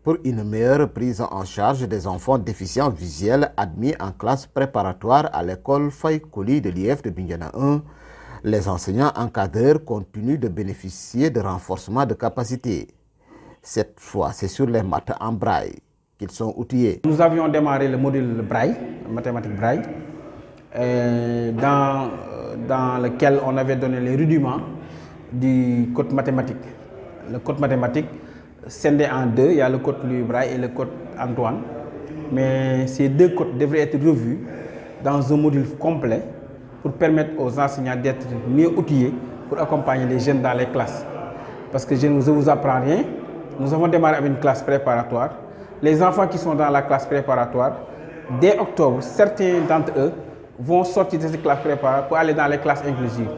pour une meilleure prise en charge des enfants déficients visuels admis en classe préparatoire à l'école Faye Koli de l'IF de Bignona 1, les enseignants encadreurs continuent de bénéficier de renforcement de capacité. Cette fois, c'est sur les maths en braille qu'ils sont outillés. Nous avions démarré le module braille, mathématiques braille, dans lequel on avait donné les rudiments du code mathématique. Le code mathématique scindé en deux, il y a le code Louis Braille et le code Antoine. Mais ces deux codes devraient être revus dans un module complet pour permettre aux enseignants d'être mieux outillés pour accompagner les jeunes dans les classes. Parce que je ne vous apprends rien, nous avons démarré avec une classe préparatoire. Les enfants qui sont dans la classe préparatoire, dès octobre, certains d'entre eux vont sortir de cette classe préparatoire pour aller dans les classes inclusives.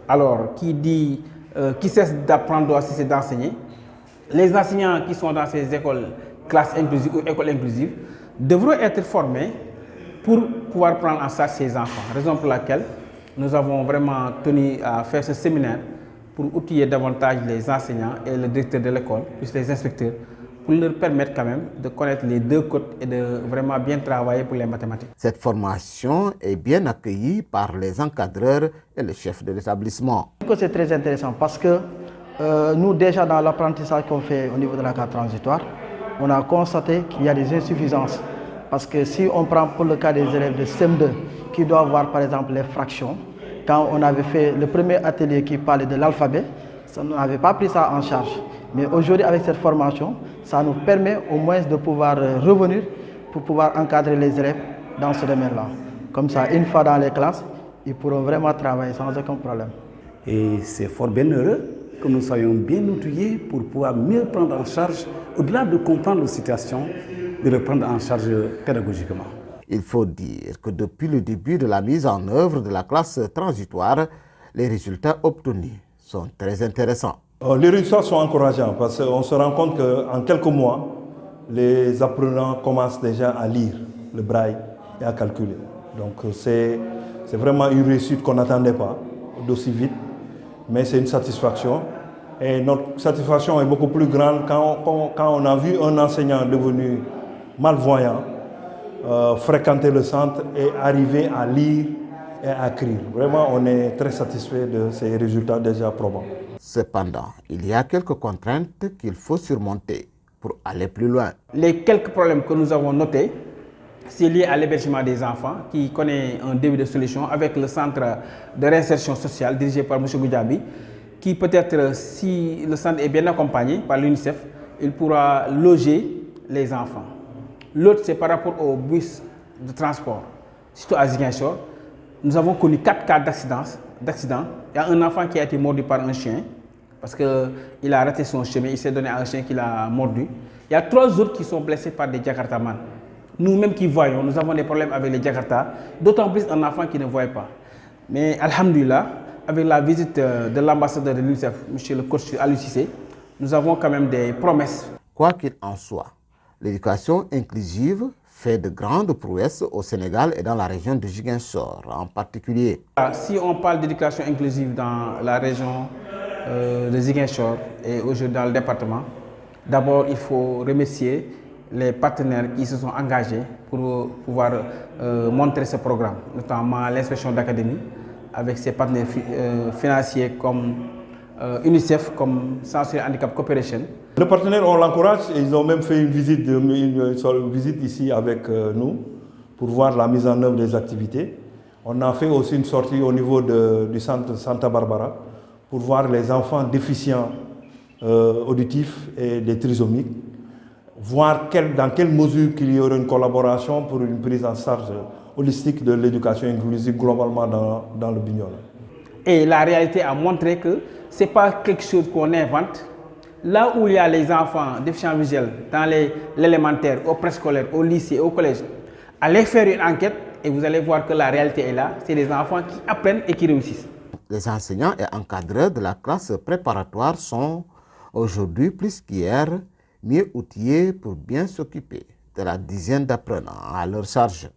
Alors, qui cesse d'apprendre doit cesser d'enseigner. Les enseignants qui sont dans ces écoles, classes inclusives ou écoles inclusives, devront être formés pour pouvoir prendre en charge ces enfants. Raison pour laquelle nous avons vraiment tenu à faire ce séminaire pour outiller davantage les enseignants et le directeur de l'école, plus les inspecteurs, pour leur permettre quand même de connaître les deux codes et de vraiment bien travailler pour les mathématiques. Cette formation est bien accueillie par les encadreurs et le chef de l'établissement. C'est très intéressant parce que nous, déjà dans l'apprentissage qu'on fait au niveau de la carte transitoire, on a constaté qu'il y a des insuffisances. Parce que si on prend pour le cas des élèves de CM2 qui doivent voir par exemple les fractions, quand on avait fait le premier atelier qui parlait de l'alphabet, on n'avait pas pris ça en charge. Mais aujourd'hui, avec cette formation, ça nous permet au moins de pouvoir revenir pour pouvoir encadrer les élèves dans ce domaine-là. Comme ça, une fois dans les classes, ils pourront vraiment travailler sans aucun problème. Et c'est fort bien heureux que nous soyons bien outillés pour pouvoir mieux prendre en charge, au-delà de comprendre la situation, de le prendre en charge pédagogiquement. Il faut dire que depuis le début de la mise en œuvre de la classe transitoire, les résultats obtenus sont très intéressants. Les résultats sont encourageants parce qu'on se rend compte qu'en quelques mois, les apprenants commencent déjà à lire le braille et à calculer. Donc c'est vraiment une réussite qu'on n'attendait pas d'aussi vite, mais c'est une satisfaction. Et notre satisfaction est beaucoup plus grande quand on a vu un enseignant devenu malvoyant fréquenter le centre et arriver à lire et à écrire. Vraiment, on est très satisfait de ces résultats déjà probants. Cependant, il y a quelques contraintes qu'il faut surmonter pour aller plus loin. Les quelques problèmes que nous avons notés, c'est lié à l'hébergement des enfants qui connaît un début de solution avec le centre de réinsertion sociale dirigé par M. Goudjabi, qui peut-être, si le centre est bien accompagné par l'UNICEF, il pourra loger les enfants. L'autre, c'est par rapport aux bus de transport, surtout à Ziguinchor. Nous avons connu 4 cas d'accident. Il y a un enfant qui a été mordu par un chien parce qu'il a raté son chemin, il s'est donné à un chien qui l'a mordu. Il y a 3 autres qui sont blessés par des Jakartamans. Nous-mêmes qui voyons, nous avons des problèmes avec les Jakarta, d'autant plus un enfant qui ne voit pas. Mais alhamdoulilah, avec la visite de l'ambassadeur de l'UNICEF, M. le coach Aliou Cissé, nous avons quand même des promesses. Quoi qu'il en soit, l'éducation inclusive fait de grandes prouesses au Sénégal et dans la région de Ziguinchor en particulier. Si on parle d'éducation inclusive dans la région de Ziguinchor et aujourd'hui dans le département, d'abord il faut remercier les partenaires qui se sont engagés pour pouvoir montrer ce programme, notamment l'inspection d'académie, avec ses partenaires financiers comme UNICEF, comme Sensory Handicap Corporation. Les partenaires, on l'encourage et ils ont même fait une visite ici avec nous pour voir la mise en œuvre des activités. On a fait aussi une sortie au niveau du centre Santa Barbara pour voir les enfants déficients auditifs et des trisomiques, voir dans quelle mesure qu'il y aurait une collaboration pour une prise en charge holistique de l'éducation inclusive globalement dans le Bignona. Et la réalité a montré que ce n'est pas quelque chose qu'on invente. Là où il y a les enfants déficients visuels, dans l'élémentaire, au préscolaire, au lycée, au collège, allez faire une enquête et vous allez voir que la réalité est là. C'est des enfants qui apprennent et qui réussissent. Les enseignants et encadreurs de la classe préparatoire sont aujourd'hui plus qu'hier mieux outillés pour bien s'occuper de la dizaine d'apprenants à leur charge.